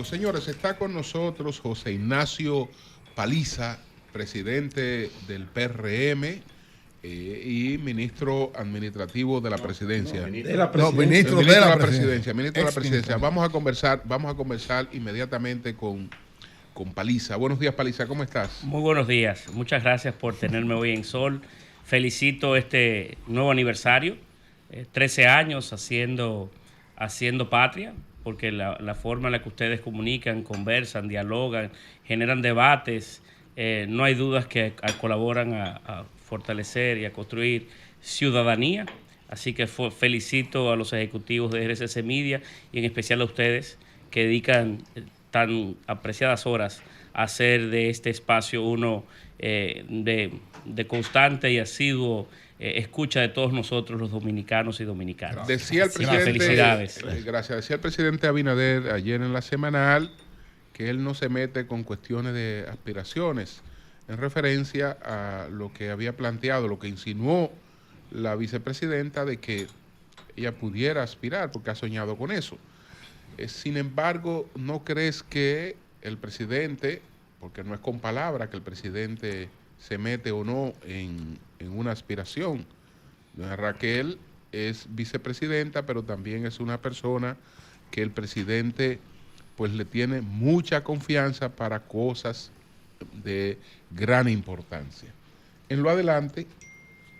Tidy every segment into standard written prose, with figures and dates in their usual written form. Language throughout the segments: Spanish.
Señores, está con nosotros José Ignacio Paliza, presidente del PRM y ministro administrativo de la presidencia. Ministro de la presidencia. Vamos a conversar inmediatamente con Paliza. Buenos días, Paliza, ¿cómo estás? Muy buenos días. Muchas gracias por tenerme hoy en Sol. Felicito este nuevo aniversario, 13 años haciendo patria, porque la forma en la que ustedes comunican, conversan, dialogan, generan debates, no hay dudas que colaboran a fortalecer y a construir ciudadanía. Así que felicito a los ejecutivos de RCC Media y en especial a ustedes que dedican tan apreciadas horas a hacer de este espacio uno de constante y asiduo escucha de todos nosotros los dominicanos y dominicanas. Decía el presidente, felicidades. Gracias. Decía el presidente Abinader ayer en la semanal que él no se mete con cuestiones de aspiraciones, en referencia a lo que había planteado, lo que insinuó la vicepresidenta de que ella pudiera aspirar porque ha soñado con eso. Sin embargo, ¿no crees que el presidente, porque no es con palabras que el presidente se mete o no en una aspiración? Doña Raquel es vicepresidenta, pero también es una persona que el presidente pues le tiene mucha confianza para cosas de gran importancia. En lo adelante,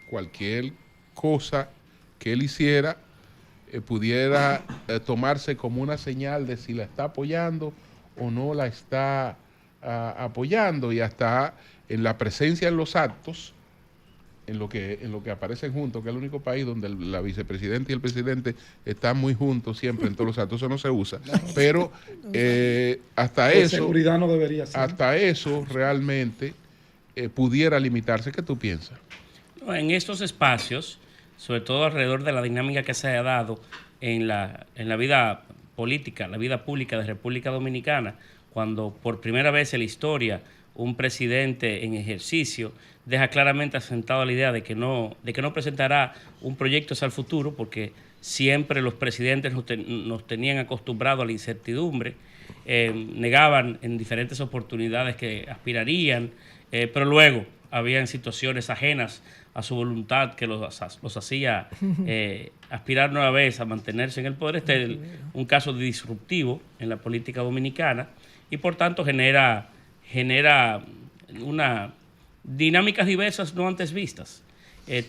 cualquier cosa que él hiciera pudiera tomarse como una señal de si la está apoyando o no la está apoyando, y hasta en la presencia en los actos, en lo que aparecen juntos, que es el único país donde la vicepresidenta y el presidente están muy juntos siempre en todos los actos. Eso no se usa, pero hasta eso, seguridad no debería ser. Hasta eso realmente pudiera limitarse. ¿Qué tú piensas? En estos espacios, sobre todo alrededor de la dinámica que se ha dado en la vida política, la vida pública de República Dominicana, cuando por primera vez en la historia un presidente en ejercicio deja claramente asentada la idea de que no presentará un proyecto hacia el futuro, porque siempre los presidentes nos tenían acostumbrados a la incertidumbre, negaban en diferentes oportunidades que aspirarían, pero luego habían situaciones ajenas a su voluntad que los hacía aspirar nueva vez a mantenerse en el poder. Este es un caso disruptivo en la política dominicana y por tanto genera una dinámicas diversas no antes vistas,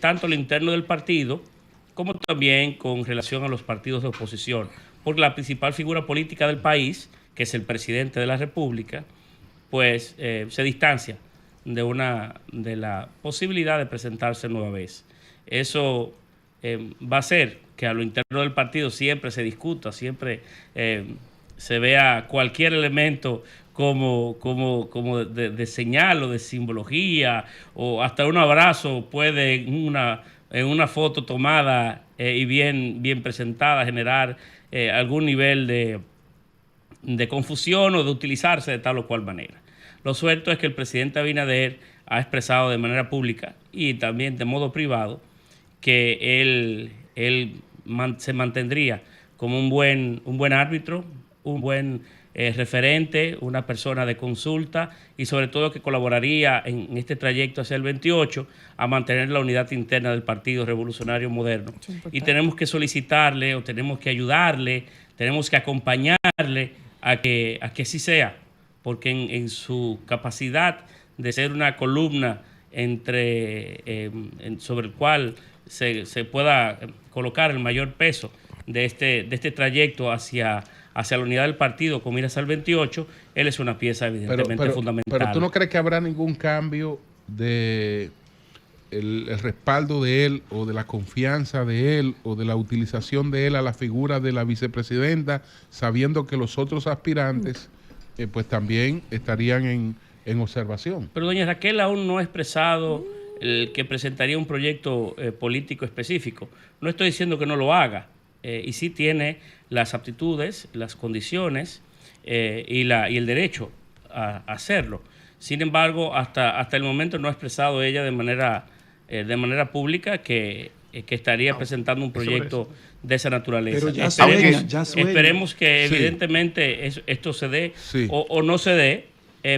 tanto al interno del partido como también con relación a los partidos de oposición, porque la principal figura política del país, que es el presidente de la República, pues se distancia de la posibilidad de presentarse nueva vez. Eso va a hacer que a lo interno del partido siempre se discuta, siempre se vea cualquier elemento como de señal o de simbología, o hasta un abrazo puede en una foto tomada y bien presentada generar algún nivel de confusión o de utilizarse de tal o cual manera. Lo cierto es que el presidente Abinader ha expresado de manera pública y también de modo privado que él se mantendría como un buen árbitro, un buen referente, una persona de consulta, y sobre todo que colaboraría en este trayecto hacia el 28 a mantener la unidad interna del Partido Revolucionario Moderno. Y tenemos que solicitarle, o tenemos que ayudarle, tenemos que acompañarle a que así sea, porque en su capacidad de ser una columna sobre el cual se pueda colocar el mayor peso de este trayecto hacia la unidad del partido con miras al 28, él es una pieza evidentemente fundamental. Pero ¿tú no crees que habrá ningún cambio de el respaldo de él, o de la confianza de él, o de la utilización de él a la figura de la vicepresidenta, sabiendo que los otros aspirantes pues también estarían en observación? Pero doña Raquel aún no ha expresado el que presentaría un proyecto político específico. No estoy diciendo que no lo haga, y sí tiene las aptitudes, las condiciones y el derecho a hacerlo. Sin embargo, hasta el momento no ha expresado ella de manera pública que que estaría presentando un proyecto de esa naturaleza. Pero Esperemos que Sí. evidentemente esto se dé Sí. o no se dé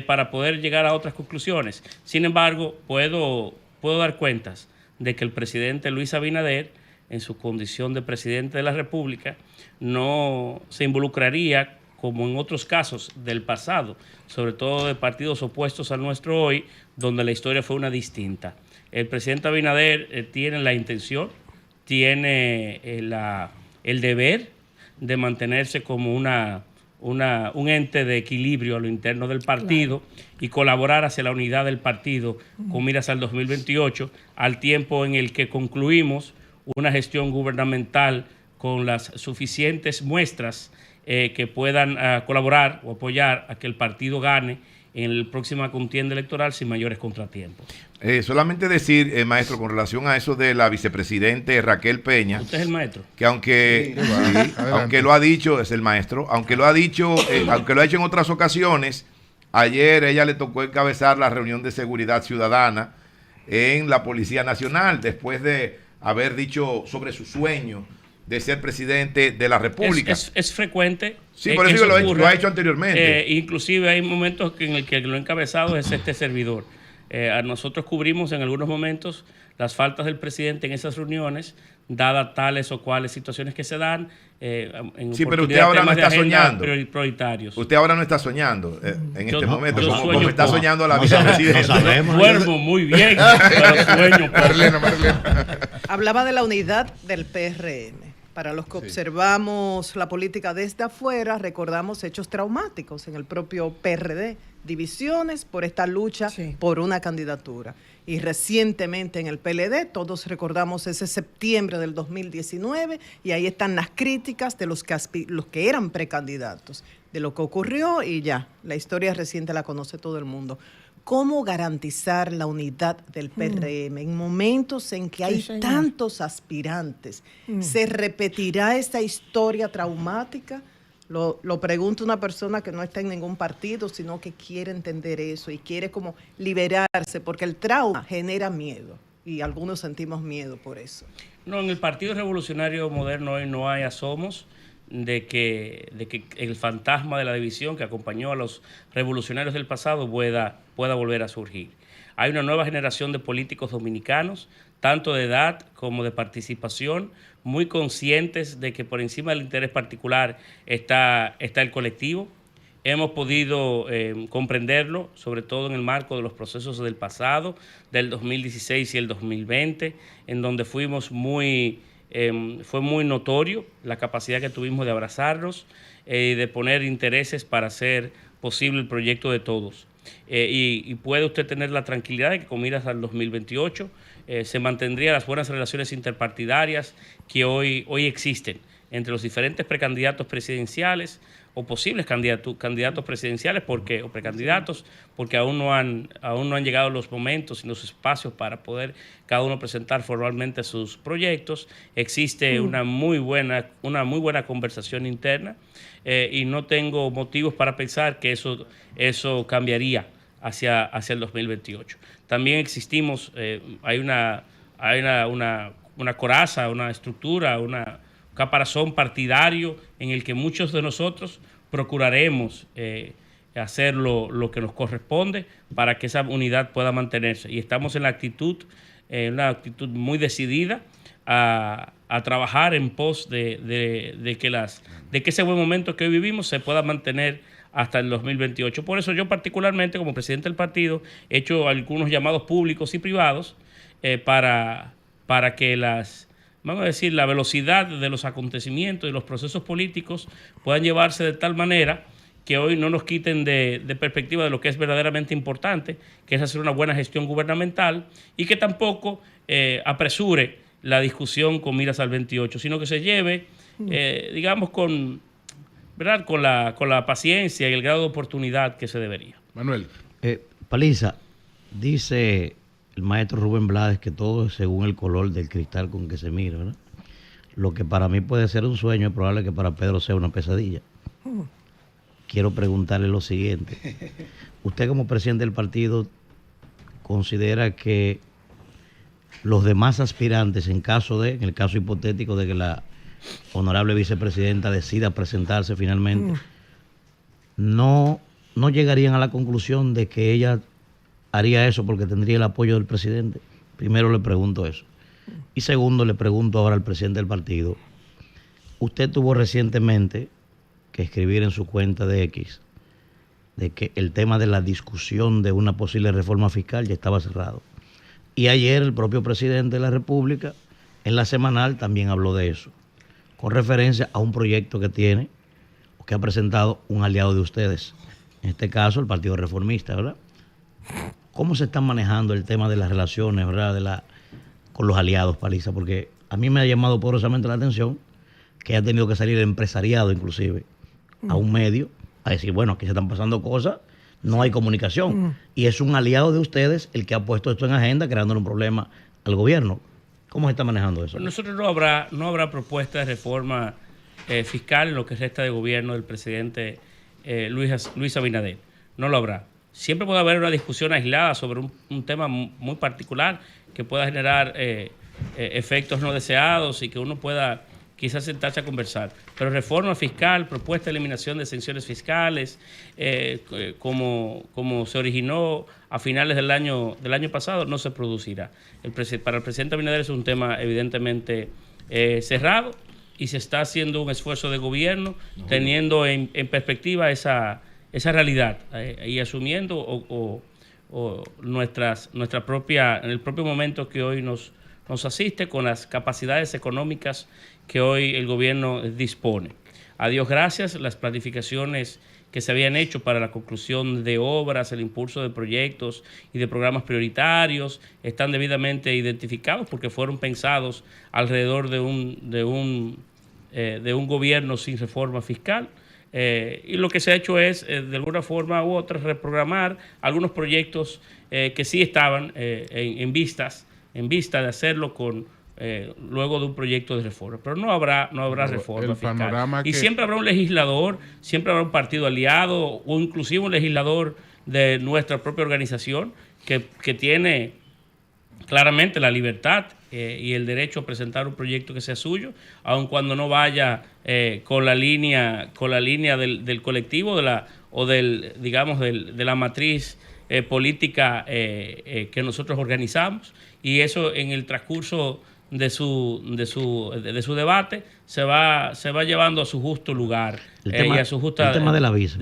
para poder llegar a otras conclusiones. Sin embargo, puedo dar cuentas de que el presidente Luis Abinader, en su condición de presidente de la República, no se involucraría como en otros casos del pasado, sobre todo de partidos opuestos al nuestro hoy, donde la historia fue una distinta. El presidente Abinader tiene la intención, tiene el deber de mantenerse como un ente de equilibrio a lo interno del partido y colaborar hacia la unidad del partido con miras al 2028, al tiempo en el que concluimos una gestión gubernamental con las suficientes muestras que puedan colaborar o apoyar a que el partido gane en la próxima contienda electoral sin mayores contratiempos. Solamente decir, maestro, con relación a eso de la vicepresidente Raquel Peña. ¿Usted es el maestro? Que aunque lo ha dicho, es el maestro, aunque lo ha dicho, aunque lo ha hecho en otras ocasiones, ayer ella le tocó encabezar la reunión de seguridad ciudadana en la Policía Nacional, después de haber dicho sobre su sueño de ser presidente de la República. Es frecuente. Sí, por eso lo ha hecho anteriormente. Inclusive hay momentos en el que lo encabezado es este servidor. A nosotros cubrimos en algunos momentos las faltas del presidente en esas reuniones, dadas tales o cuales situaciones que se dan. Sí, pero usted ahora no está soñando. Prioritarios. Usted ahora no está soñando en este momento, como está poco. soñando la vicepresidenta. Duermo muy bien, pero sueño. Marlena. Hablaba de la unidad del PRM. Para los que observamos la política desde afuera, recordamos hechos traumáticos en el propio PRD, divisiones por esta lucha por una candidatura. Y recientemente en el PLD, todos recordamos ese septiembre del 2019, y ahí están las críticas de los que eran precandidatos, de lo que ocurrió, y ya, la historia reciente la conoce todo el mundo. ¿Cómo garantizar la unidad del PRM en momentos en que hay tantos aspirantes? ¿Se repetirá esta historia traumática? Lo pregunta una persona que no está en ningún partido, sino que quiere entender eso y quiere como liberarse, porque el trauma genera miedo y algunos sentimos miedo por eso. No, en el Partido Revolucionario Moderno hoy no hay asomos de que el fantasma de la división que acompañó a los revolucionarios del pasado pueda volver a surgir. Hay una nueva generación de políticos dominicanos, tanto de edad como de participación, muy conscientes de que por encima del interés particular está el colectivo. Hemos podido comprenderlo, sobre todo en el marco de los procesos del pasado, del 2016 y el 2020, en donde fue muy notorio la capacidad que tuvimos de abrazarnos y de poner intereses para hacer posible el proyecto de todos. Y puede usted tener la tranquilidad de que con miras al 2028 se mantendrían las buenas relaciones interpartidarias que hoy existen entre los diferentes precandidatos presidenciales o posibles candidatos presidenciales o precandidatos, porque aún no han llegado los momentos y los espacios para poder cada uno presentar formalmente sus proyectos. Existe una muy buena conversación interna y no tengo motivos para pensar que eso cambiaría hacia el 2028. También hay una coraza, una estructura, una caparazón partidario en el que muchos de nosotros procuraremos hacer lo que nos corresponde para que esa unidad pueda mantenerse. Y estamos en una actitud muy decidida a trabajar en pos de que ese buen momento que hoy vivimos se pueda mantener hasta el 2028. Por eso yo particularmente, como presidente del partido, he hecho algunos llamados públicos y privados para que la velocidad de los acontecimientos y los procesos políticos puedan llevarse de tal manera que hoy no nos quiten de perspectiva de lo que es verdaderamente importante, que es hacer una buena gestión gubernamental, y que tampoco apresure la discusión con miras al 28, sino que se lleve, digamos, con la paciencia y el grado de oportunidad que se debería. Manuel. Paliza, dice el maestro Rubén Blades que todo es según el color del cristal con que se mira, ¿no? Lo que para mí puede ser un sueño es probable que para Pedro sea una pesadilla. Quiero preguntarle lo siguiente. Usted como presidente del partido considera que los demás aspirantes, en el caso hipotético de que la honorable vicepresidenta decida presentarse finalmente, no llegarían a la conclusión de que ella haría eso porque tendría el apoyo del presidente? Primero le pregunto eso. Y segundo, le pregunto ahora al presidente del partido. Usted tuvo recientemente que escribir en su cuenta de X de que el tema de la discusión de una posible reforma fiscal ya estaba cerrado. Y ayer el propio presidente de la República, en la semanal, también habló de eso, con referencia a un proyecto que tiene, o que ha presentado un aliado de ustedes, en este caso el Partido Reformista, ¿verdad? ¿Cómo se está manejando el tema de las relaciones, ¿verdad?, con los aliados, Paliza? Porque a mí me ha llamado poderosamente la atención que ha tenido que salir el empresariado, inclusive, a un medio, a decir, bueno, aquí se están pasando cosas, no hay comunicación. Y es un aliado de ustedes el que ha puesto esto en agenda, creándole un problema al gobierno. ¿Cómo se está manejando eso? Pues nosotros no habrá propuesta de reforma fiscal en lo que resta de gobierno del presidente Luis Abinader. No lo habrá. Siempre puede haber una discusión aislada sobre un tema muy particular que pueda generar efectos no deseados y que uno pueda quizás sentarse a conversar. Pero reforma fiscal, propuesta de eliminación de exenciones fiscales, como se originó a finales del año pasado, no se producirá. Para el presidente Abinader es un tema evidentemente cerrado y se está haciendo un esfuerzo de gobierno teniendo en perspectiva esa realidad y asumiendo nuestra propia, en el propio momento que hoy nos asiste, con las capacidades económicas que hoy el gobierno dispone. A Dios gracias, las planificaciones que se habían hecho para la conclusión de obras, el impulso de proyectos y de programas prioritarios están debidamente identificados porque fueron pensados alrededor de un gobierno sin reforma fiscal. Y lo que se ha hecho es, de alguna forma u otra, reprogramar algunos proyectos que sí estaban en vista de hacerlo luego de un proyecto de reforma. Pero no habrá reforma fiscal. Y siempre habrá un legislador, siempre habrá un partido aliado o inclusive un legislador de nuestra propia organización que tiene claramente la libertad y el derecho a presentar un proyecto que sea suyo, aun cuando no vaya con la línea del colectivo de la matriz política que nosotros organizamos, y eso en el transcurso de su debate se va llevando a su justo lugar y a su justa tema de la visa.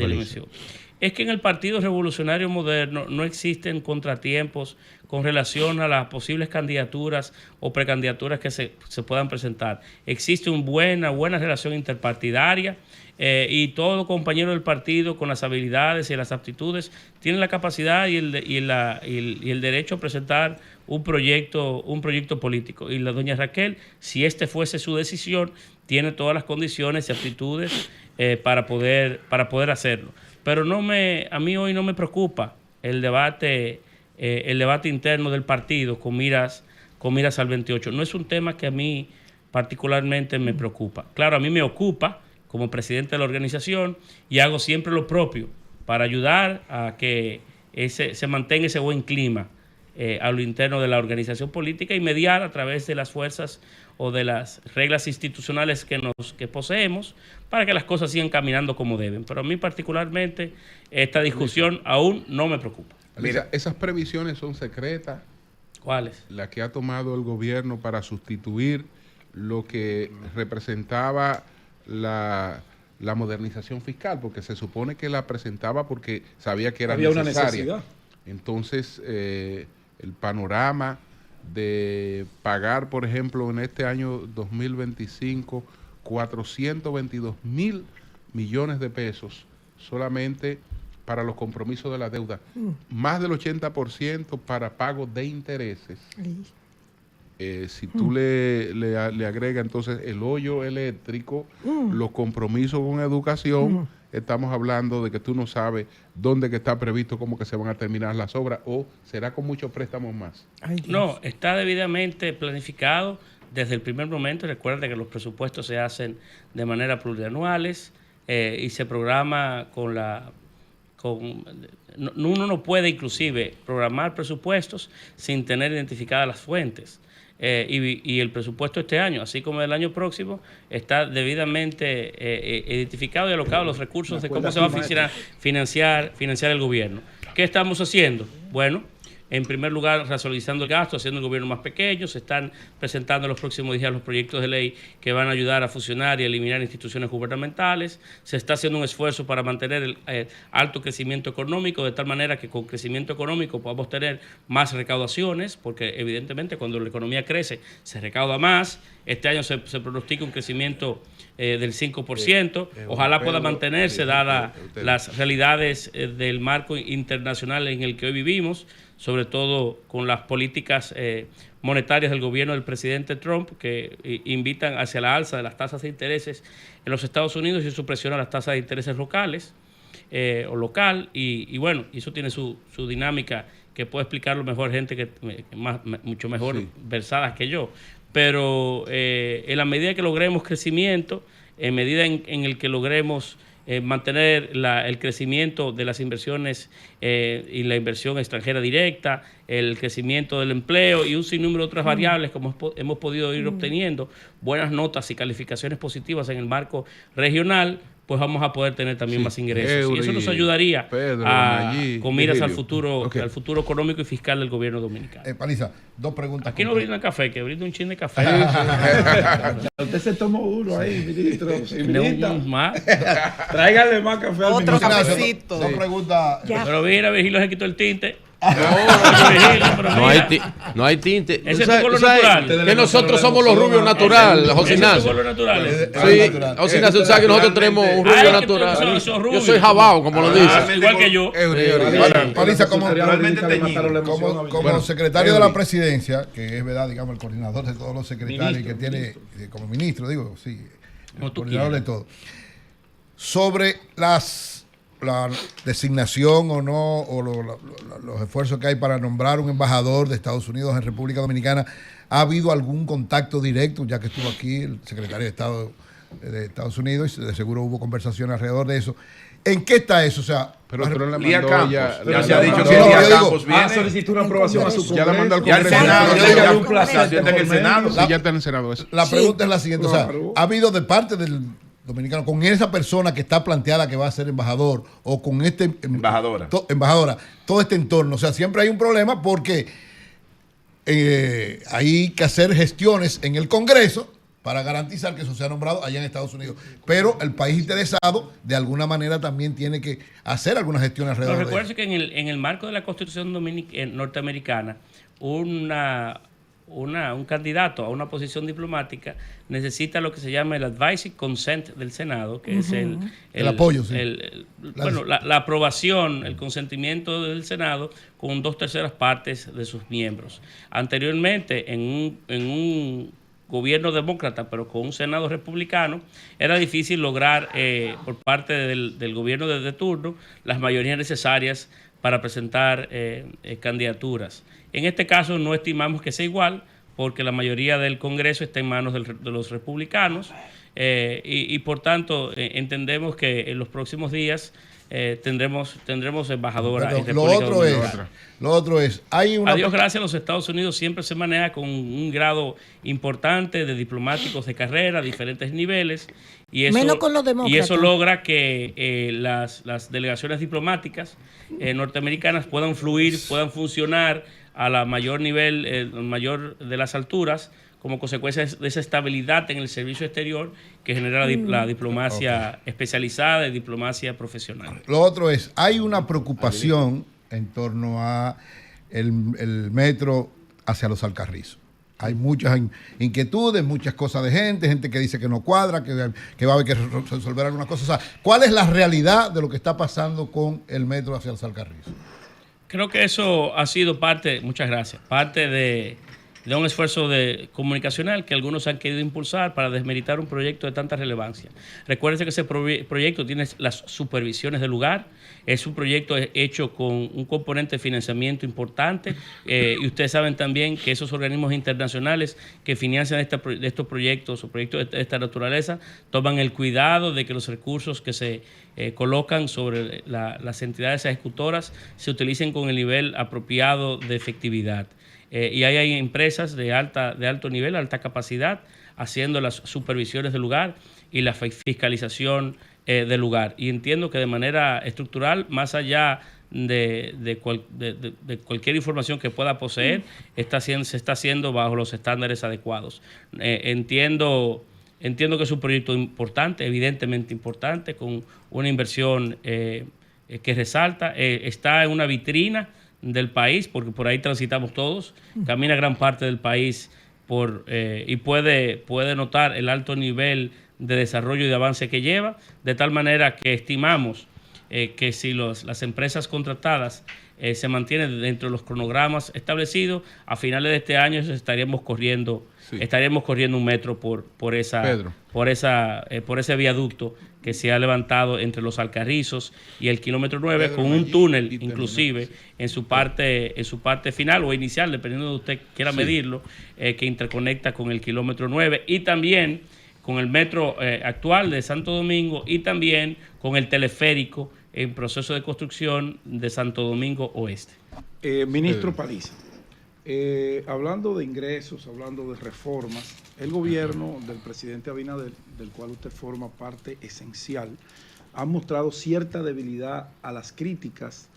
Es que en el Partido Revolucionario Moderno no existen contratiempos con relación a las posibles candidaturas o precandidaturas que se puedan presentar. Existe una buena relación interpartidaria y todo compañero del partido con las habilidades y las aptitudes tiene la capacidad y el derecho a presentar un proyecto político. Y la doña Raquel, si este fuese su decisión, tiene todas las condiciones y aptitudes para poder hacerlo. Pero a mí hoy no me preocupa el debate interno del partido con miras al 28. No es un tema que a mí particularmente me preocupa. Claro, a mí me ocupa como presidente de la organización y hago siempre lo propio para ayudar a que se mantenga ese buen clima a lo interno de la organización política y mediar a través de las fuerzas o de las reglas institucionales que poseemos para que las cosas sigan caminando como deben. Pero a mí particularmente esta discusión aún no me preocupa. Mira, esas previsiones son secretas. ¿Cuáles? La que ha tomado el gobierno para sustituir lo que representaba la modernización fiscal, porque se supone que la presentaba porque sabía que era necesaria. Una necesidad. Entonces, el panorama de pagar, por ejemplo, en este año 2025, 422,000 millones de pesos solamente para los compromisos de la deuda, más del 80% para pagos de intereses. Si tú le agregas entonces el hoyo eléctrico, los compromisos con educación, estamos hablando de que tú no sabes dónde que está previsto cómo que se van a terminar las obras, o será con muchos préstamos más. No, está debidamente planificado desde el primer momento. Recuerda que los presupuestos se hacen de manera plurianuales y se programa con uno no puede inclusive programar presupuestos sin tener identificadas las fuentes. Y el presupuesto este año, así como el año próximo, está debidamente identificado y alocado los recursos de cómo se va a financiar el gobierno. ¿Qué estamos haciendo? Bueno, en primer lugar, racionalizando el gasto, haciendo el gobierno más pequeño. Se están presentando en los próximos días los proyectos de ley que van a ayudar a fusionar y eliminar instituciones gubernamentales. Se está haciendo un esfuerzo para mantener el alto crecimiento económico, de tal manera que con crecimiento económico podamos tener más recaudaciones, porque evidentemente cuando la economía crece se recauda más. Este año se pronostica un crecimiento del 5%. Ojalá pueda mantenerse, dadas las realidades del marco internacional en el que hoy vivimos, sobre todo con las políticas monetarias del gobierno del presidente Trump, que invitan hacia la alza de las tasas de intereses en los Estados Unidos y su presión a las tasas de intereses locales o local. Y bueno, eso tiene su dinámica, que puede explicarlo mejor gente que mucho mejor versadas que yo. Pero en la medida que logremos crecimiento, en medida en el que logremos mantener el crecimiento de las inversiones y la inversión extranjera directa, el crecimiento del empleo y un sinnúmero de otras variables, como hemos podido ir obteniendo buenas notas y calificaciones positivas en el marco regional, pues vamos a poder tener también más ingresos. Y eso nos ayudaría con miras al futuro económico y fiscal del gobierno dominicano. Paliza, dos preguntas. Aquí no brindan café, que brinda un chin de café. Usted se tomó uno ahí, ministro. Más. Tráigale más café al Otro ministro. cafecito. Dos preguntas. Pero mira, Virgilio se quitó el tinte. No hay tinte. Ese es tu color natural. Que nosotros somos los rubios naturales, José Ignacio. Sí, José Ignacio, sabes que nosotros tenemos un rubio natural. Yo soy jabao, como lo dice. Igual que yo. Paliza, como Bueno, secretario de la presidencia, que es verdad, digamos, el coordinador de todos los secretarios que tiene, como ministro, digo, sí, el coordinador de todo. Sobre la designación o no, o los esfuerzos que hay para nombrar un embajador de Estados Unidos en República Dominicana, ¿ha habido algún contacto directo, ya que estuvo aquí el secretario de Estado de Estados Unidos, y de seguro hubo conversación alrededor de eso? ¿En qué está eso? O sea, Pero la mandó Lía Campos. ya se ha dicho que no, Lía yo digo, Campos viene. solicitó una aprobación a su Ya la mandó al Ya el Congreso. Senado. Yo digo, Ya un placer está en el Senado. Sí, ya está en el Senado eso. la pregunta es la siguiente, o sea, Claro. ¿ha habido de parte del dominicano, con esa persona que está planteada que va a ser embajador, o con Embajadora. embajadora, todo este entorno? O sea, siempre hay un problema porque hay que hacer gestiones en el Congreso para garantizar que eso sea nombrado allá en Estados Unidos. Pero el país interesado, de alguna manera, también tiene que hacer algunas gestiones Pero alrededor de recuerden eso. que en el marco de la Constitución norteamericana, un candidato a una posición diplomática necesita lo que se llama el advisory consent del Senado, que es el apoyo, sí. La aprobación, el consentimiento del Senado con 2/3 partes de sus miembros. Anteriormente, en un gobierno demócrata, pero con un Senado republicano, era difícil lograr por parte del gobierno de turno las mayorías necesarias para presentar candidaturas. En este caso no estimamos que sea igual, porque la mayoría del Congreso está en manos de los republicanos y por tanto entendemos que en los próximos días tendremos embajadora en República Dominicana. Lo otro es, hay una... A Dios gracias, los Estados Unidos siempre se maneja con un grado importante de diplomáticos de carrera a diferentes niveles, y eso, menos con los demócratas. y eso logra que las delegaciones diplomáticas norteamericanas puedan fluir, puedan funcionar a la mayor nivel, mayor de las alturas, como consecuencia de esa estabilidad en el servicio exterior que genera la diplomacia especializada y diplomacia profesional. Lo otro es, hay una preocupación en torno a el metro hacia los Alcarrizos. Hay muchas inquietudes, muchas cosas de gente que dice que no cuadra, que va a haber que resolver algunas cosas. O sea, ¿cuál es la realidad de lo que está pasando con el metro hacia los Alcarrizos? Creo que eso ha sido parte, muchas gracias, parte de un esfuerzo comunicacional que algunos han querido impulsar para desmeritar un proyecto de tanta relevancia. Recuérdense que ese proyecto tiene las supervisiones del lugar, es un proyecto hecho con un componente de financiamiento importante, y ustedes saben también que esos organismos internacionales que financian estos proyectos o proyectos de esta naturaleza toman el cuidado de que los recursos que se colocan sobre las entidades ejecutoras se utilicen con el nivel apropiado de efectividad. Y hay empresas de alto nivel, alta capacidad, haciendo las supervisiones del lugar y la fiscalización del lugar. Y entiendo que de manera estructural, más allá de cualquier información que pueda poseer, se está haciendo bajo los estándares adecuados. Entiendo que es un proyecto importante, evidentemente importante, con una inversión que resalta, está en una vitrina del país, porque por ahí transitamos todos, camina gran parte del país y puede notar el alto nivel de desarrollo y de avance que lleva, de tal manera que estimamos que si las empresas contratadas se mantienen dentro de los cronogramas establecidos, a finales de este año estaríamos corriendo un metro por ese viaducto que se ha levantado entre los Alcarrizos y el kilómetro 9, con un túnel inclusive en su parte final o inicial, dependiendo de usted quiera medirlo, que interconecta con el kilómetro 9 y también con el metro actual de Santo Domingo y también con el teleférico en proceso de construcción de Santo Domingo Oeste. Ministro Paliza, hablando de ingresos, hablando de reformas, el gobierno del presidente Abinader, del cual usted forma parte esencial, ha mostrado cierta debilidad a las críticas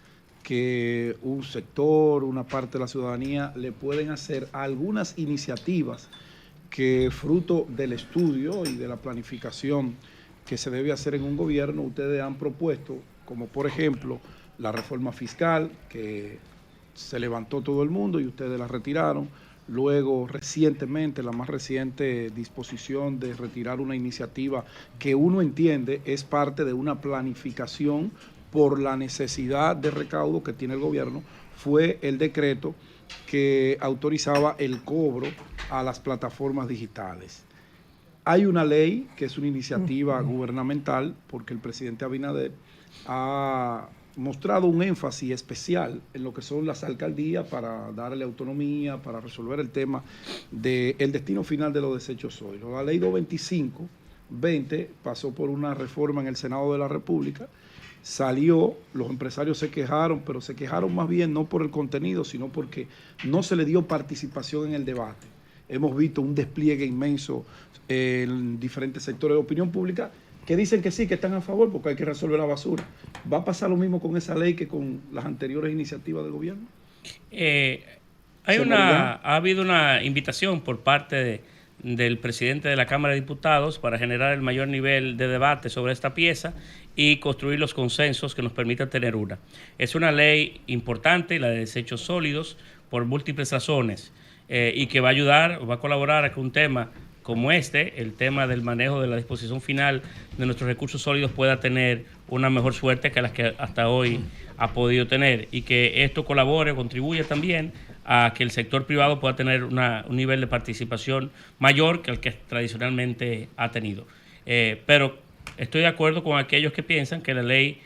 que un sector, una parte de la ciudadanía le pueden hacer a algunas iniciativas que, fruto del estudio y de la planificación que se debe hacer en un gobierno, ustedes han propuesto, como por ejemplo la reforma fiscal, que se levantó todo el mundo y ustedes la retiraron. Luego, recientemente, la más reciente disposición de retirar una iniciativa que uno entiende es parte de una planificación por la necesidad de recaudo que tiene el gobierno, fue el decreto que autorizaba el cobro a las plataformas digitales. Hay una ley que es una iniciativa gubernamental, porque el presidente Abinader ha mostrado un énfasis especial en lo que son las alcaldías para darle autonomía, para resolver el tema del destino final de los desechos sólidos. La ley 225-20 pasó por una reforma en el Senado de la República, salió, los empresarios se quejaron, pero se quejaron más bien no por el contenido, sino porque no se le dio participación en el debate. Hemos visto un despliegue inmenso en diferentes sectores de opinión pública que dicen que sí, que están a favor porque hay que resolver la basura. ¿Va a pasar lo mismo con esa ley que con las anteriores iniciativas del gobierno? Ha habido una invitación por parte del presidente de la Cámara de Diputados para generar el mayor nivel de debate sobre esta pieza y construir los consensos que nos permitan tener una. Es una ley importante, la de desechos sólidos, por múltiples razones, y que va a ayudar, va a colaborar a que un tema como el tema del manejo de la disposición final de nuestros recursos sólidos, pueda tener una mejor suerte que las que hasta hoy ha podido tener, y que esto colabore, contribuya también a que el sector privado pueda tener un nivel de participación mayor que el que tradicionalmente ha tenido. Pero estoy de acuerdo con aquellos que piensan que la ley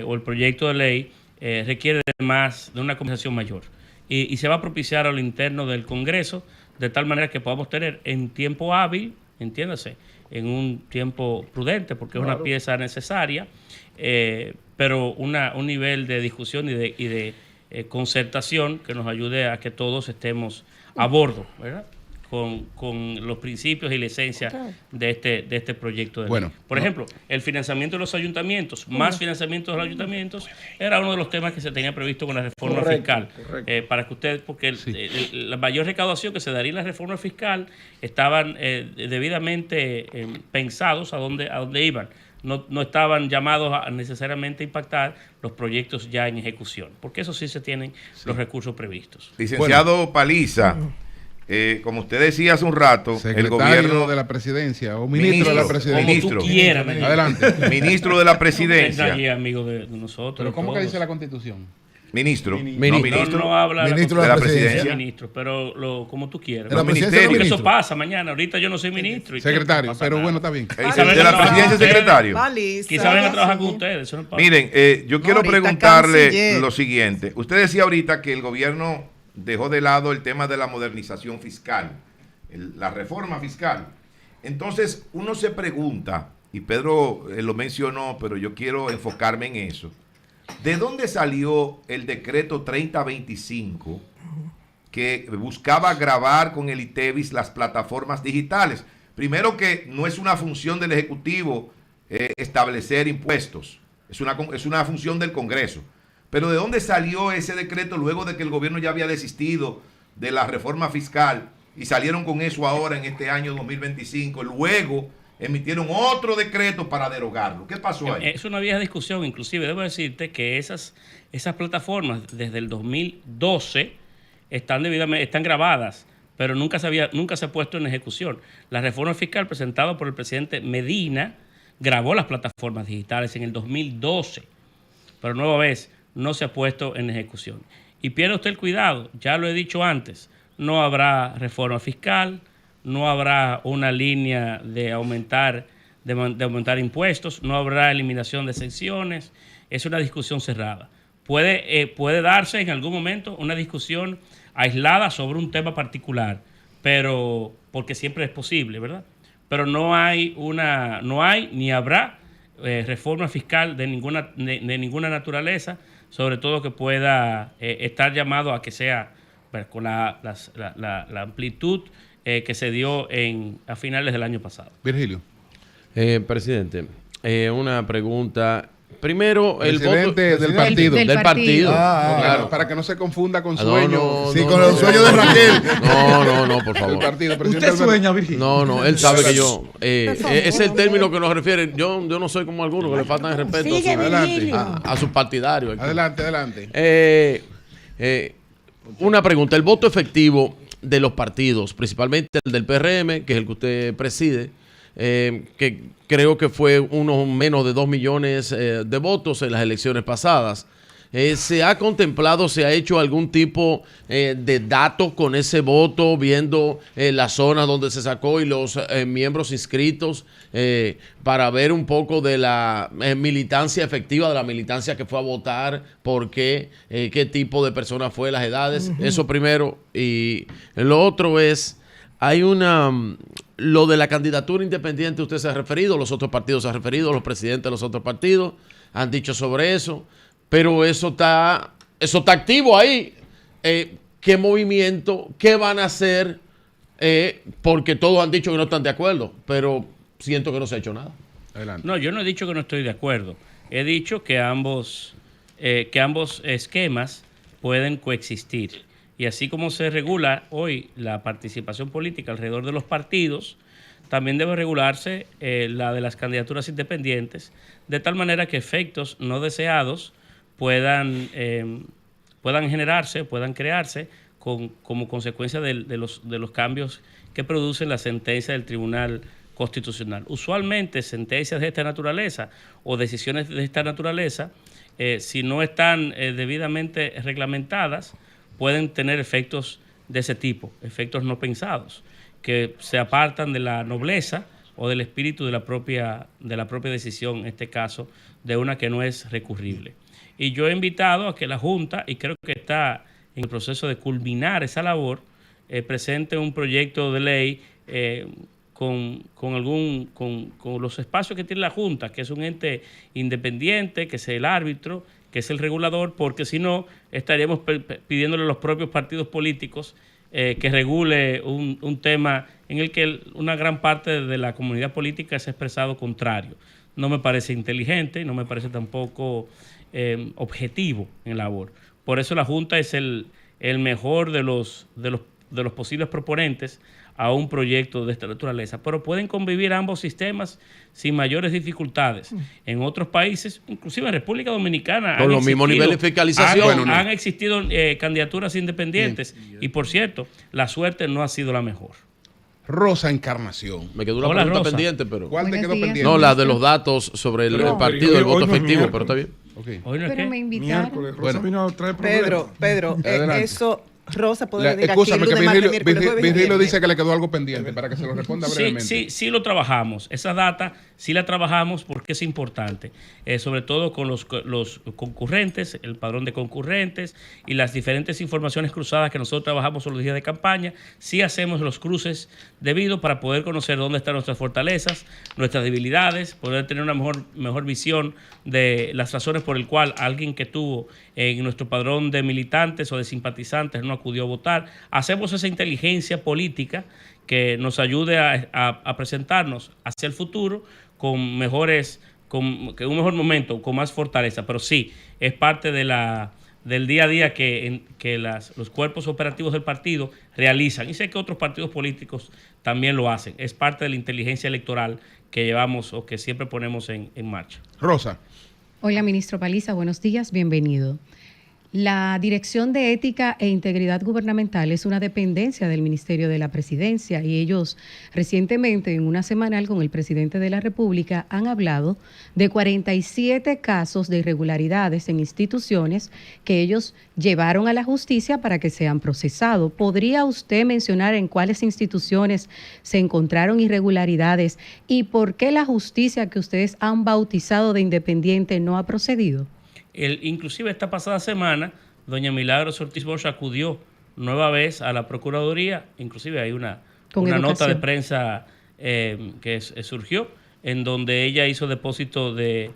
o el proyecto de ley requiere de una conversación mayor, y se va a propiciar a lo interno del Congreso, de tal manera que podamos tener en tiempo hábil, entiéndase, en un tiempo prudente, porque es una pieza necesaria, pero un nivel de discusión y de concertación que nos ayude a que todos estemos a bordo, ¿verdad?, con los principios y la esencia de este proyecto de ley. Por ejemplo, el financiamiento de los ayuntamientos, más financiamiento de los ayuntamientos, era uno de los temas que se tenía previsto con la reforma fiscal. Para que ustedes, porque la mayor recaudación que se daría en la reforma fiscal estaban debidamente pensados a dónde iban. No estaban llamados a necesariamente impactar los proyectos ya en ejecución, porque eso sí se tienen los recursos previstos. Licenciado Paliza, como usted decía hace un rato, el gobierno de la presidencia o ministro de la presidencia. Ministro. Como tú quieras, adelante. Ministro de la presidencia. Allí, amigo de nosotros. Pero ¿cómo que dice la Constitución? Ministro. No habla ministro de la presidencia. Ministro, pero como tú quieras. De la presidencia Porque eso pasa mañana. Ahorita yo no soy ministro. Secretario, pero bueno, está bien. De la presidencia, secretario. Quizá venga a trabajar con ustedes. Eso no pasa. Miren, yo quiero preguntarle lo siguiente. Usted decía ahorita que el gobierno dejó de lado el tema de la modernización fiscal, la reforma fiscal. Entonces, uno se pregunta, y Pedro lo mencionó, pero yo quiero enfocarme en eso. ¿De dónde salió el decreto 3025 que buscaba gravar con el ITEVIS las plataformas digitales? Primero, que no es una función del Ejecutivo establecer impuestos, es una función del Congreso. Pero ¿de dónde salió ese decreto luego de que el gobierno ya había desistido de la reforma fiscal y salieron con eso ahora en este año 2025? Luego emitieron otro decreto para derogarlo. ¿Qué pasó ahí? Es una vieja discusión. Inclusive debo decirte que esas plataformas desde el 2012 están grabadas, pero nunca se ha puesto en ejecución. La reforma fiscal presentada por el presidente Medina grabó las plataformas digitales en el 2012, pero nueva vez no se ha puesto en ejecución. Y pierda usted el cuidado, ya lo he dicho antes, no habrá reforma fiscal, no habrá una línea de aumentar impuestos, no habrá eliminación de exenciones. Es una discusión cerrada. Puede darse en algún momento una discusión aislada sobre un tema particular, pero porque siempre es posible, ¿verdad? Pero no hay ni habrá reforma fiscal de ninguna naturaleza, sobre todo que pueda estar llamado a que sea con la amplitud que se dio a finales del año pasado. Virgilio. Presidente, una pregunta. Primero, el voto del partido. Del partido. Claro, para que no se confunda con sueño. Con los sueños de Raquel. No, por favor. El partido, ¿Usted sueña, Virgilio? No, él sabe que yo... es el término que nos refiere. Yo no soy como algunos que le faltan el respeto a sus partidarios. Adelante. Una pregunta. El voto efectivo de los partidos, principalmente el del PRM, que es el que usted preside, que creo que fue unos menos de 2 millones de votos en las elecciones pasadas. ¿Se ha contemplado, se ha hecho algún tipo de datos con ese voto, viendo las zonas donde se sacó y los miembros inscritos, para ver un poco de la militancia efectiva, de la militancia que fue a votar, por qué tipo de personas fue, las edades? Eso primero. Y lo otro es... lo de la candidatura independiente, usted se ha referido, los otros partidos se han referido, los presidentes de los otros partidos han dicho sobre eso, pero eso está activo ahí. ¿Qué movimiento, qué van a hacer? Porque todos han dicho que no están de acuerdo, pero siento que no se ha hecho nada. Adelante. No, yo no he dicho que no estoy de acuerdo. He dicho que ambos esquemas pueden coexistir. Y así como se regula hoy la participación política alrededor de los partidos, también debe regularse la de las candidaturas independientes, de tal manera que efectos no deseados puedan generarse, puedan crearse como consecuencia de los cambios que produce la sentencia del Tribunal Constitucional. Usualmente sentencias de esta naturaleza o decisiones de esta naturaleza, si no están debidamente reglamentadas, pueden tener efectos de ese tipo, efectos no pensados, que se apartan de la nobleza o del espíritu de la propia decisión, en este caso, de una que no es recurrible. Y yo he invitado a que la Junta, y creo que está en el proceso de culminar esa labor, presente un proyecto de ley con los espacios que tiene la Junta, que es un ente independiente, que es el árbitro, que es el regulador, porque si no estaríamos pidiéndole a los propios partidos políticos que regule un tema en el que una gran parte de la comunidad política se ha expresado contrario. No me parece inteligente y no me parece tampoco objetivo en la labor. Por eso la Junta es el mejor de los posibles proponentes a un proyecto de esta naturaleza, pero pueden convivir ambos sistemas sin mayores dificultades. En otros países, inclusive en República Dominicana, con los mismos niveles de fiscalización, han existido candidaturas independientes. Bien. Y por cierto, la suerte no ha sido la mejor. Rosa Encarnación. Me quedó una pregunta pendiente, pero... ¿Cuál te quedó pendiente? No, la de los datos sobre el partido, el voto efectivo, pero está bien. Okay. Hoy no es Pero que me invitaron. Miércoles, Rosa vino a traer problemas. Pedro, Adelante. eso Rosa puede venir aquí Escúchame, que lunes, martes, miércoles, jueves y Virgilio viernes. dice que le quedó algo pendiente para que se lo responda brevemente. Sí lo trabajamos. Esa data sí la trabajamos porque es importante. Sobre todo con los concurrentes, el padrón de concurrentes y las diferentes informaciones cruzadas que nosotros trabajamos en los días de campaña. Sí hacemos los cruces debidos para poder conocer dónde están nuestras fortalezas, nuestras debilidades, poder tener una mejor visión de las razones por el cual alguien que tuvo en nuestro padrón de militantes o de simpatizantes no acudió a votar. Hacemos esa inteligencia política que nos ayude a presentarnos hacia el futuro con un mejor momento, con más fortaleza. Pero sí, es parte del día a día que los cuerpos operativos del partido realizan. Y sé que otros partidos políticos también lo hacen. Es parte de la inteligencia electoral que llevamos o que siempre ponemos en marcha. Rosa. Hola, ministro Paliza, buenos días, bienvenido. La Dirección de Ética e Integridad Gubernamental es una dependencia del Ministerio de la Presidencia y ellos recientemente en una semanal con el presidente de la República han hablado de 47 casos de irregularidades en instituciones que ellos llevaron a la justicia para que sean procesados. ¿Podría usted mencionar en cuáles instituciones se encontraron irregularidades y por qué la justicia que ustedes han bautizado de independiente no ha procedido? Inclusive esta pasada semana, doña Milagros Ortiz Bosch acudió nueva vez a la Procuraduría, inclusive hay una nota de prensa que surgió, en donde ella hizo depósito de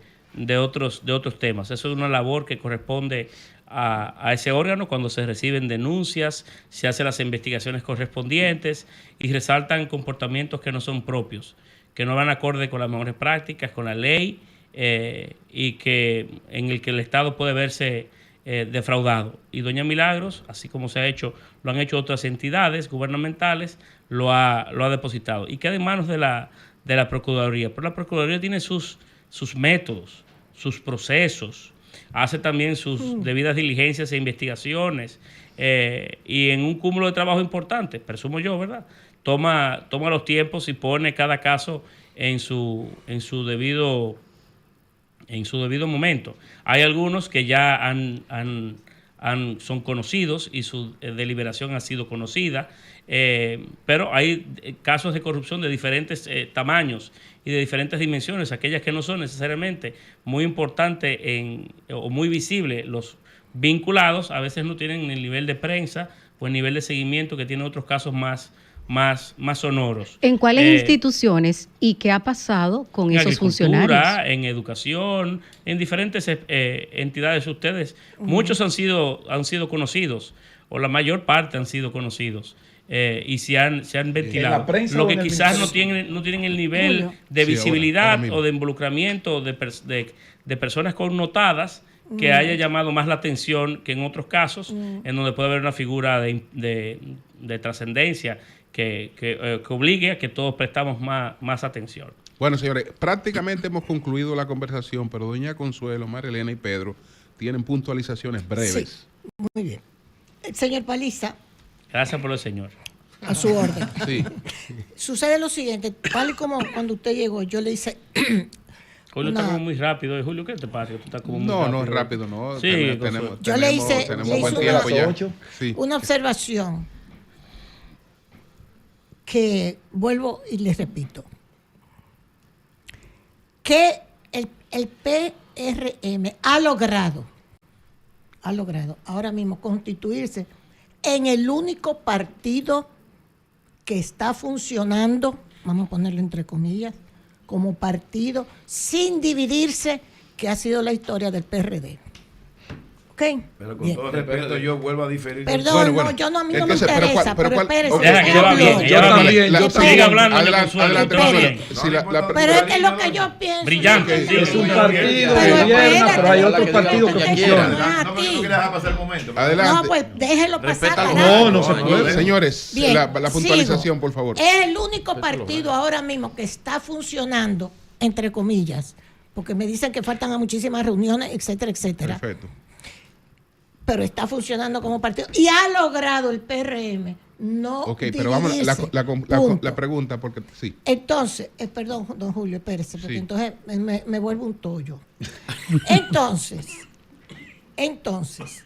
otros temas. Eso es una labor que corresponde a ese órgano cuando se reciben denuncias, se hacen las investigaciones correspondientes y resaltan comportamientos que no son propios, que no van acorde con las mejores prácticas, con la ley, y que en el que el Estado puede verse defraudado. Y doña Milagros, así como lo han hecho otras entidades gubernamentales, lo ha depositado. Y queda en manos de la Procuraduría. Pero la Procuraduría tiene sus métodos, sus procesos, hace también sus debidas diligencias e investigaciones, y en un cúmulo de trabajo importante, presumo yo, ¿verdad? Toma los tiempos y pone cada caso en su debido momento. Hay algunos que ya son conocidos y su deliberación ha sido conocida, pero hay casos de corrupción de diferentes tamaños y de diferentes dimensiones, aquellas que no son necesariamente muy importantes o muy visibles. Los vinculados a veces no tienen el nivel de prensa o el nivel de seguimiento que tienen otros casos más sonoros. ¿En cuáles instituciones y qué ha pasado con esos funcionarios? En educación, en diferentes entidades. Ustedes, muchos han sido conocidos, o la mayor parte han sido conocidos, y se han ventilado. Lo que quizás no tienen el nivel de visibilidad o de involucramiento de personas connotadas que haya llamado más la atención que en otros casos, en donde puede haber una figura de trascendencia que obligue a que todos prestamos más atención. Bueno, señores, prácticamente hemos concluido la conversación, pero doña Consuelo, Marilena y Pedro tienen puntualizaciones breves. Sí, muy bien. Señor Paliza. Gracias por el señor. A su orden. Sí. Sucede lo siguiente, tal y como cuando usted llegó, yo le hice... Julio está como muy rápido. Julio, ¿qué te pasa? Tú estás como muy rápido. No es rápido, no. Sí, yo le hice buen tiempo ya. Sí. Una observación que vuelvo y les repito. Que el PRM ha logrado ahora mismo constituirse en el único partido que está funcionando, vamos a ponerlo entre comillas, como partido sin dividirse, que ha sido la historia del PRD. ¿Ok? Pero con todo respeto, yo vuelvo a diferir. Perdón, bueno. No, a mí no me interesa, pero espérese. Yo también. Siga hablando. Adelante. Pero es que lo que yo pienso... Brillante. Es un partido que gobierna, pero hay otros partidos que funcionan. No me dejar pasar el momento. Adelante. No, pues déjelo pasar. No se puede. Señores, la puntualización, por favor. Es el único partido ahora mismo que está funcionando, entre comillas, porque me dicen que faltan a muchísimas reuniones, etcétera, etcétera. Perfecto. Pero está funcionando como partido y ha logrado el PRM no dividirse. Pero vamos la pregunta, porque sí. Entonces, perdón, don Julio, espérese, porque entonces me vuelvo un tollo. Entonces,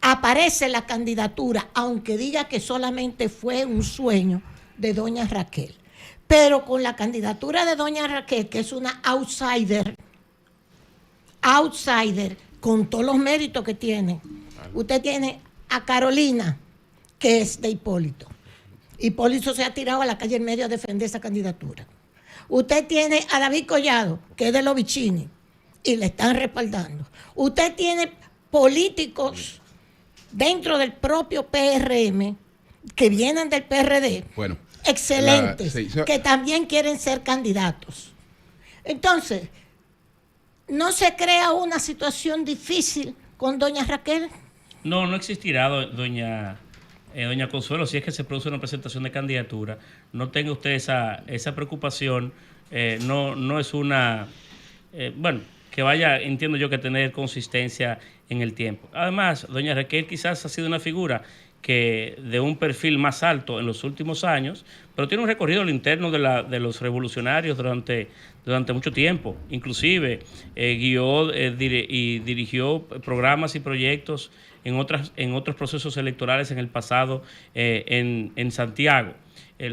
aparece la candidatura, aunque diga que solamente fue un sueño de doña Raquel. Pero con la candidatura de doña Raquel, que es una outsider, con todos los méritos que tiene. Usted tiene a Carolina, que es de Hipólito. Hipólito se ha tirado a la calle en medio a defender esa candidatura. Usted tiene a David Collado, que es de los Vicini, y le están respaldando. Usted tiene políticos dentro del propio PRM que vienen del PRD, bueno, excelentes, que también quieren ser candidatos. Entonces, ¿no se crea una situación difícil con doña Raquel? No existirá, doña Consuelo, si es que se produce una presentación de candidatura. No tenga usted esa preocupación. No es una... que vaya, entiendo yo, que tener consistencia en el tiempo. Además, doña Raquel quizás ha sido una figura que de un perfil más alto en los últimos años, pero tiene un recorrido al interno de los revolucionarios durante mucho tiempo. Inclusive guió y dirigió programas y proyectos en otros procesos electorales en el pasado en Santiago.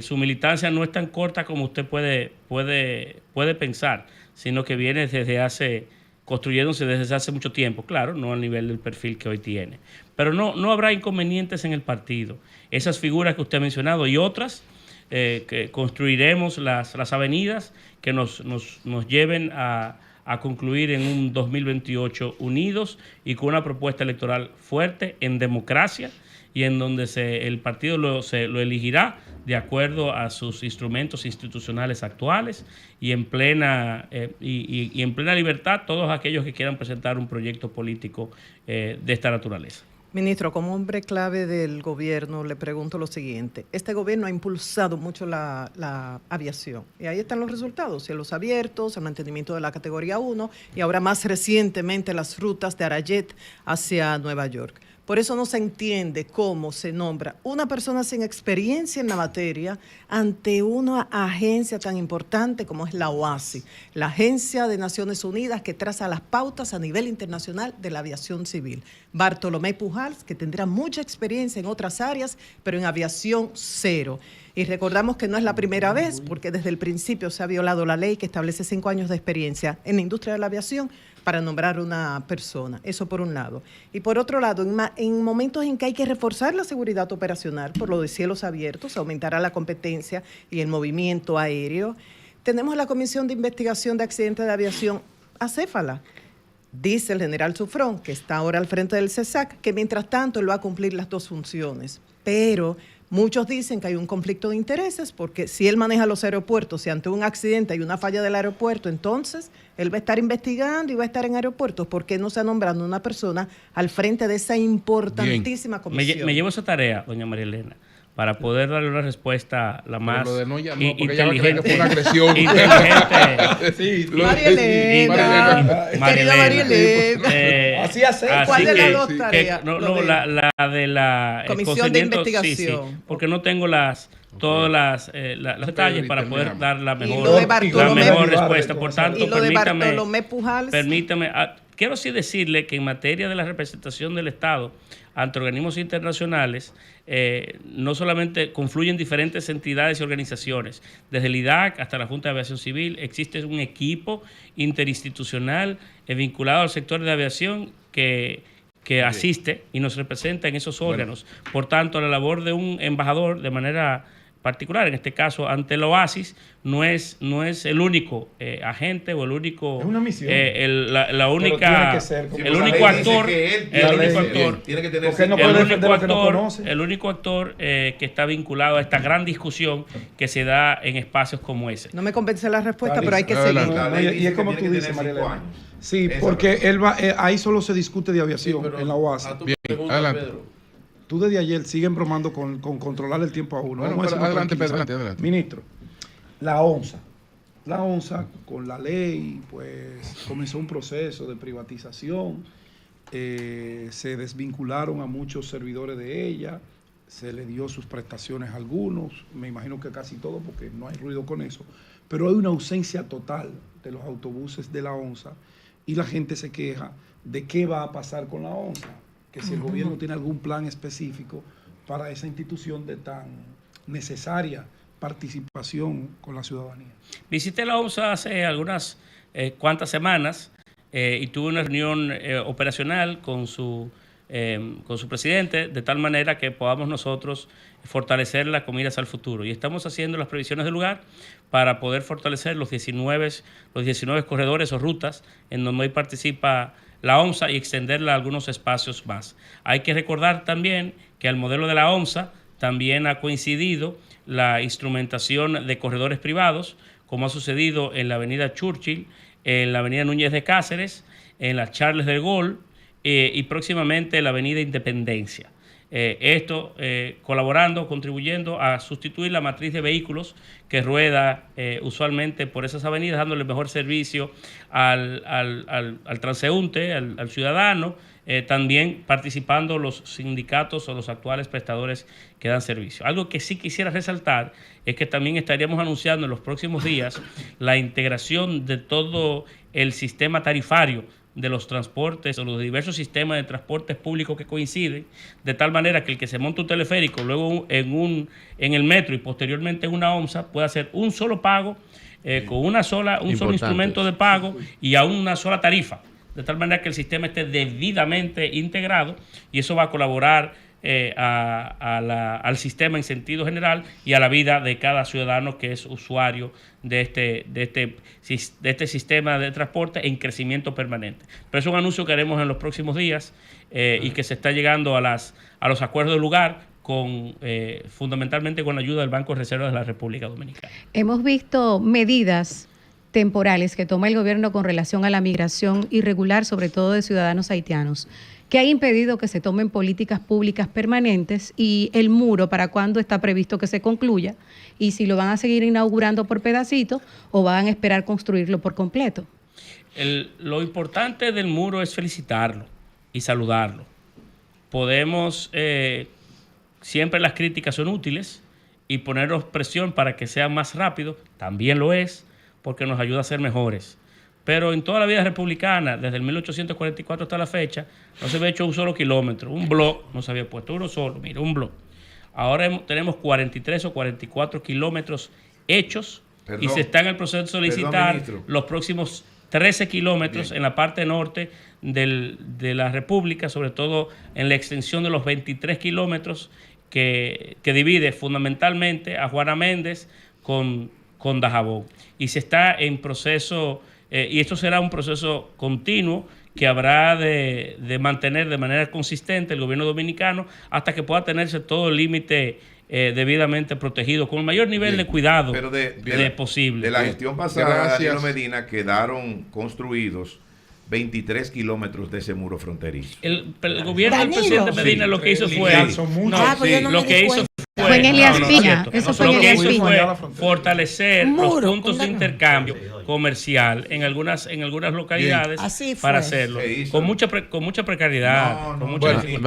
Su militancia no es tan corta como usted puede pensar, sino que viene construyéndose desde hace mucho tiempo, claro, no al nivel del perfil que hoy tiene. Pero no habrá inconvenientes en el partido. Esas figuras que usted ha mencionado y otras, que construiremos las avenidas que nos lleven a concluir en un 2028 unidos y con una propuesta electoral fuerte, en democracia, y en donde el partido lo elegirá de acuerdo a sus instrumentos institucionales actuales y en plena libertad todos aquellos que quieran presentar un proyecto político de esta naturaleza. Ministro, como hombre clave del gobierno, le pregunto lo siguiente. Este gobierno ha impulsado mucho la aviación y ahí están los resultados, cielos abiertos, el mantenimiento de la categoría 1 y ahora más recientemente las rutas de Arayet hacia Nueva York. Por eso no se entiende cómo se nombra una persona sin experiencia en la materia ante una agencia tan importante como es la OASI, la Agencia de Naciones Unidas que traza las pautas a nivel internacional de la aviación civil. Bartolomé Pujals, que tendrá mucha experiencia en otras áreas, pero en aviación cero. Y recordamos que no es la primera vez, porque desde el principio se ha violado la ley que establece 5 años de experiencia en la industria de la aviación para nombrar una persona. Eso por un lado. Y por otro lado, en momentos en que hay que reforzar la seguridad operacional, por lo de cielos abiertos, aumentará la competencia y el movimiento aéreo. Tenemos la Comisión de Investigación de Accidentes de Aviación acéfala. Dice el general Sufrón, que está ahora al frente del CESAC, que mientras tanto él va a cumplir las dos funciones. Pero muchos dicen que hay un conflicto de intereses porque si él maneja los aeropuertos, si ante un accidente hay una falla del aeropuerto, entonces él va a estar investigando y va a estar en aeropuertos. ¿Por qué no se ha nombrado una persona al frente de esa importantísima comisión? Me llevo esa tarea, doña María Elena, para poder darle una respuesta la más inteligente. Fue una agresión. María Elena. Querida María Elena. Así hace. ¿Cuál de las dos tareas? La de la Comisión de Investigación. Sí, porque no tengo todos los detalles para poder dar la mejor respuesta. Por tanto, permítame, quiero sí decirle que en materia de la representación del Estado ante organismos internacionales, no solamente confluyen diferentes entidades y organizaciones, desde el IDAC hasta la Junta de Aviación Civil, existe un equipo interinstitucional vinculado al sector de aviación que asiste y nos representa en esos órganos. Por tanto, la labor de un embajador de manera particular, en este caso ante el OASIS, no es el único agente o el único, es una misión. El único actor que está vinculado a esta gran discusión que se da en espacios como ese. No me convence la respuesta, pero hay que seguir. Y es como tú dices, María Elena. Sí, porque ahí solo se discute de aviación en la OASI. Bien, adelante. Tú desde ayer siguen bromando con controlar el tiempo a uno. Bueno, adelante. Ministro, la ONSA con la ley, pues comenzó un proceso de privatización, se desvincularon a muchos servidores de ella, se le dio sus prestaciones a algunos, me imagino que casi todo porque no hay ruido con eso, pero hay una ausencia total de los autobuses de la ONSA y la gente se queja de qué va a pasar con la ONSA, que si el gobierno tiene algún plan específico para esa institución de tan necesaria participación con la ciudadanía. Visité la ONSA hace algunas cuantas semanas y tuve una reunión operacional con su presidente, de tal manera que podamos nosotros fortalecer las comidas al futuro. Y estamos haciendo las previsiones del lugar para poder fortalecer los 19 corredores o rutas en donde hoy participa la ONSA y extenderla a algunos espacios más. Hay que recordar también que al modelo de la ONSA también ha coincidido la instrumentación de corredores privados, como ha sucedido en la avenida Churchill, en la avenida Núñez de Cáceres, en la Charles de Gaulle y próximamente en la avenida Independencia. Esto colaborando, contribuyendo a sustituir la matriz de vehículos que rueda usualmente por esas avenidas, dándole mejor servicio al transeúnte, al ciudadano, también participando los sindicatos o los actuales prestadores que dan servicio. Algo que sí quisiera resaltar es que también estaríamos anunciando en los próximos días la integración de todo el sistema tarifario de los transportes o los diversos sistemas de transportes públicos que coinciden, de tal manera que el que se monta un teleférico, luego en el metro y posteriormente en una ONSA, pueda hacer un solo pago, con un solo instrumento de pago y a una sola tarifa, de tal manera que el sistema esté debidamente integrado, y eso va a colaborar al sistema en sentido general y a la vida de cada ciudadano que es usuario de este sistema de transporte en crecimiento permanente. Pero es un anuncio que haremos en los próximos días y que se está llegando a los acuerdos del lugar, fundamentalmente con la ayuda del Banco de Reservas de la República Dominicana. Hemos visto medidas temporales que toma el gobierno con relación a la migración irregular, sobre todo de ciudadanos haitianos, que ha impedido que se tomen políticas públicas permanentes, y el muro, ¿para cuándo está previsto que se concluya? Y si lo van a seguir inaugurando por pedacitos o van a esperar construirlo por completo. Lo importante del muro es felicitarlo y saludarlo. Podemos, siempre las críticas son útiles, y ponernos presión para que sea más rápido también lo es, porque nos ayuda a ser mejores. Pero en toda la vida republicana, desde el 1844 hasta la fecha, no se había hecho un solo kilómetro. Un blog no se había puesto, uno solo, mira, un blog. Ahora tenemos 43 o 44 kilómetros hechos. Perdón, y se está en el proceso de solicitar los próximos 13 kilómetros en la parte norte de la República, sobre todo en la extensión de los 23 kilómetros que divide fundamentalmente a Juana Méndez con Dajabón. Y se está en proceso, y esto será un proceso continuo que habrá de mantener de manera consistente el gobierno dominicano hasta que pueda tenerse todo el límite debidamente protegido, con el mayor nivel de cuidado posible. De la gestión pasada de Danilo Medina quedaron construidos 23 kilómetros de ese muro fronterizo. El gobierno del presidente Medina lo que hizo fue... Fue en Elías Piña. Eso fue en Elías Piña. Fortalecer los puntos de intercambio comercial en algunas localidades para hacerlo. Con mucha precariedad.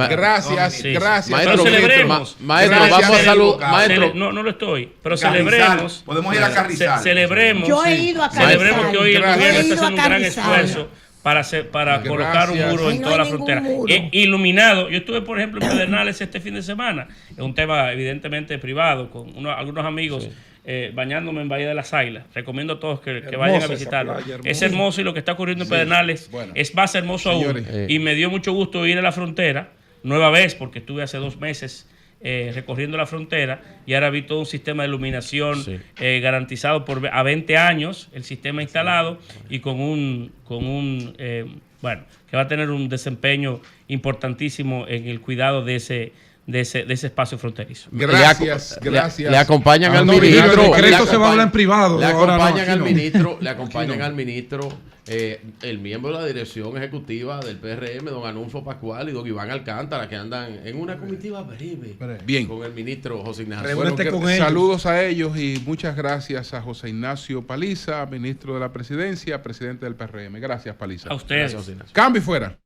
Gracias. Pero celebremos. Maestro, vamos a saludar. Maestro. No lo estoy. Pero celebremos. Podemos ir a Carrizal. Celebremos. Yo he ido a Carrizal. Celebremos que hoy el gobierno está haciendo un gran esfuerzo para colocar un muro en toda la frontera. Iluminado. Yo estuve, por ejemplo, en Pedernales este fin de semana. Es un tema evidentemente privado, con algunos amigos, bañándome en Bahía de las Águilas. Recomiendo a todos que vayan a visitarlo. Es hermoso, y lo que está ocurriendo en Pedernales es más hermoso aún. Y me dio mucho gusto ir a la frontera, nueva vez, porque estuve hace 2 meses recorriendo la frontera, y ahora vi todo un sistema de iluminación garantizado a 20 años, el sistema instalado, y que va a tener un desempeño importantísimo en el cuidado de ese espacio fronterizo. Gracias. Le acompañan al ministro. El decreto se va a hablar en privado. Le acompañan al ministro. Le acompañan al ministro. El miembro de la dirección ejecutiva del PRM, don Anulfo Pascual, y don Iván Alcántara, que andan en una comitiva breve con el ministro José Ignacio. Saludos a ellos y muchas gracias a José Ignacio Paliza, ministro de la Presidencia, presidente del PRM. Gracias, Paliza. A ustedes. Cambio y fuera.